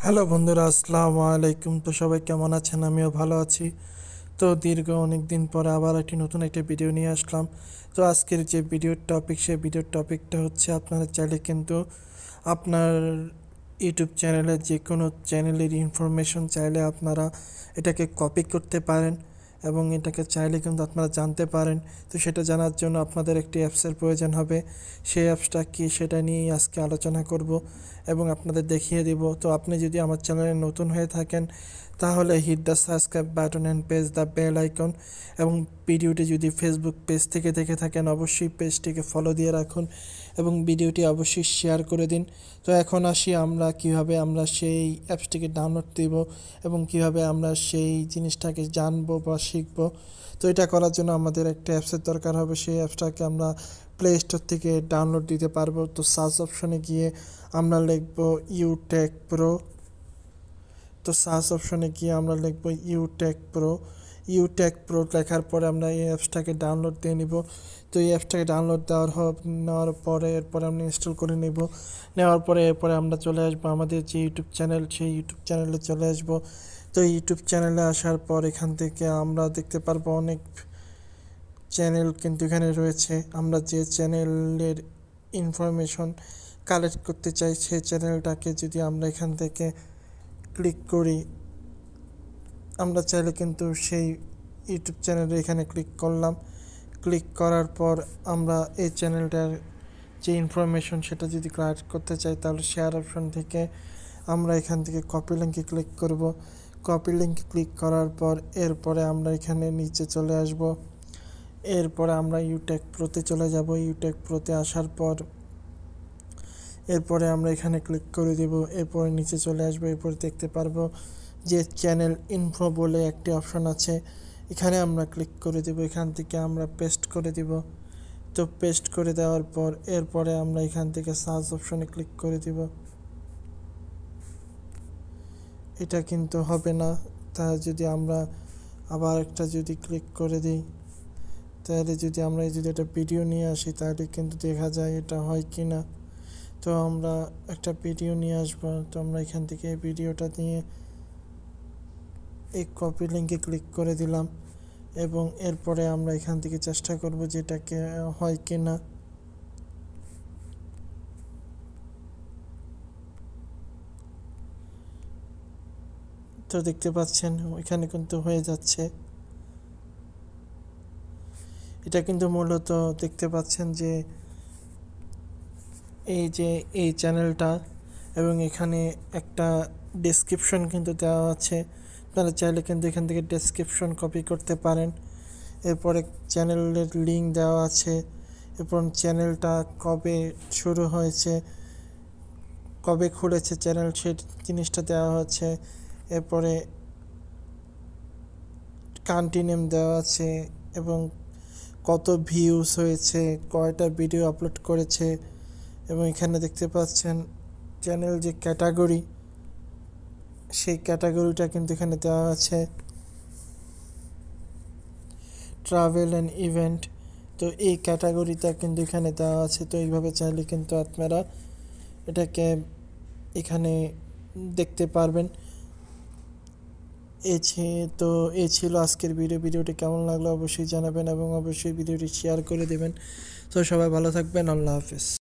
Hello বন্ধুরা, আসসালামু আলাইকুম। তো সবাই কেমন আছেন? আমিও ভালো আছি। তো দীর্ঘ অনেক দিন পরে আবার নতুন একটা ভিডিও নিয়ে আসলাম। তো আজকের যে ভিডিওর টপিক, সেই ভিডিওর টপিকটা হচ্ছে আপনারা চাইলে কিন্তু আপনার ইউটিউব চ্যানেলের যে কোনো চ্যানেলের ইনফরমেশন চাইলে আপনারা এটাকে কপি করতে পারেন এবং এটাকে চাইলে কিন্তু আপনারা জানতে পারেন। তো সেটা জানার জন্য আপনাদের একটি অ্যাপসের প্রয়োজন হবে। সেই অ্যাপসটা কি, সেটা নিয়েই আজকে আলোচনা করব এবং আপনাদের দেখিয়ে দিব। তো আপনি যদি আমার চ্যানেলে নতুন হয়ে থাকেন তাহলে hit the subscribe button and press the bell icon, এবং ভিডিওটি যদি ফেসবুক পেজ থেকে দেখে থাকেন অবশ্যই পেজটিকে ফলো দিয়ে রাখুন এবং ভিডিওটি অবশ্যই শেয়ার করে দিন। তো এখন আসি আমরা কিভাবে আমরা সেই অ্যাপসটিকে ডাউনলোড দিব এবং কিভাবে আমরা সেই জিনিসটাকে জানবো বা শিখবো। তো এটা করার জন্য আমাদের একটা অ্যাপসের দরকার হবে। সেই অ্যাপসটাকে আমরা প্লে স্টোর থেকে ডাউনলোড দিতে পারবো। তো সার্চ অপশনে গিয়ে আমরা লিখব ইউটেক প্রো। তো সার্চ অপশনে গিয়ে আমরা লিখব ইউটেক প্রো লেখার পরে আমরা এই অ্যাপসটাকে ডাউনলোড দিয়ে নিব। তো এই অ্যাপসটাকে ডাউনলোড নেওয়ার পরে এরপরে আমরা ইনস্টল করে নেব। নেওয়ার পরে এরপরে আমরা চলে আসবো আমাদের যে ইউটিউব চ্যানেল, সেই ইউটিউব চ্যানেলে চলে আসব। তো ইউটিউব চ্যানেলে আসার পর এখান থেকে আমরা দেখতে পারবো অনেক চ্যানেল কিন্তু এখানে রয়েছে। আমরা যে চ্যানেলের ইনফরমেশন কালেক্ট করতে চাই সেই চ্যানেলটাকে যদি আমরা এখান থেকে ক্লিক করি, আমরা চাইলে কিন্তু সেই ইউটিউব চ্যানেলে এখানে ক্লিক করলাম। ক্লিক করার পর আমরা এই চ্যানেলটার যে ইনফরমেশন সেটা যদি কালেক্ট করতে চাই তাহলে শেয়ার অপশন থেকে আমরা এখান থেকে কপি লিঙ্কে ক্লিক করব। কপি লিঙ্কে ক্লিক করার পর এরপরে আমরা এখানে নিচে চলে আসব। এরপরে আমরা ইউটেক প্রোতে চলে যাব। ইউটেক প্রোতে আসার পর এরপরে আমরা এখানে ক্লিক করে দেব। এরপরে নিচে চলে আসবো। এরপরে দেখতে পারবো যে চ্যানেল ইনফো বলে একটি অপশন আছে, এখানে আমরা ক্লিক করে দেব। এখান থেকে আমরা পেস্ট করে দেব। তো পেস্ট করে দেওয়ার পর এরপরে আমরা এখান থেকে সার্চ অপশনে ক্লিক করে দেব। এটা কিন্তু হবে না, তা যদি আমরা আবার একটা যদি ক্লিক করে দিই তাহলে যদি আমরা যদি একটা ভিডিও নিয়ে আসি তাহলে কিন্তু দেখা যায় এটা হয় কি না। তো আমরা একটা ভিডিও নিয়ে আসবো। তো আমরা এখান থেকে এই ভিডিওটা নিয়ে এই কপি লিঙ্কে ক্লিক করে দিলাম এবং এরপরে আমরা এখান থেকে চেষ্টা করব যেটাকে হয় কি না। তো দেখতে পাচ্ছেন এখানে কিন্তু হয়ে যাচ্ছে। এটা কিন্তু মূলত দেখতে পাচ্ছেন যে এই চ্যানেলটা, এবং এখানে একটা ডেসক্রিপশন কিন্তু দেওয়া আছে। আপনারা চাইলে কিন্তু এখান থেকে ডেসক্রিপশন কপি করতে পারেন। এরপরে চ্যানেলের লিঙ্ক দেওয়া আছে, এরপর চ্যানেলটা কবে শুরু হয়েছে, কবে খুলেছে চ্যানেল, সেই জিনিসটা দেওয়া হচ্ছে। এরপরে কান্ট্রি নেম দেওয়া আছে এবং কত ভিউজ হয়েছে, কয়টা ভিডিও আপলোড করেছে, এবং এখানে দেখতে পাচ্ছেন চ্যানেল যে ক্যাটাগরি, সেই ক্যাটাগরিটা কিন্তু এখানে দেওয়া আছে, ট্রাভেল অ্যান্ড ইভেন্ট। তো এই ক্যাটাগরিটা কিন্তু এখানে দেওয়া আছে। তো এইভাবে চাইলে কিন্তু আপনারা এটাকে এখানে দেখতে পারবেন। তো এই ছিল আজকের ভিডিওটি কেমন লাগলো অবশ্যই জানাবেন এবং অবশ্যই ভিডিওটি শেয়ার করে দেবেন। তো সবাই ভালো থাকবেন। আল্লাহ হাফেজ।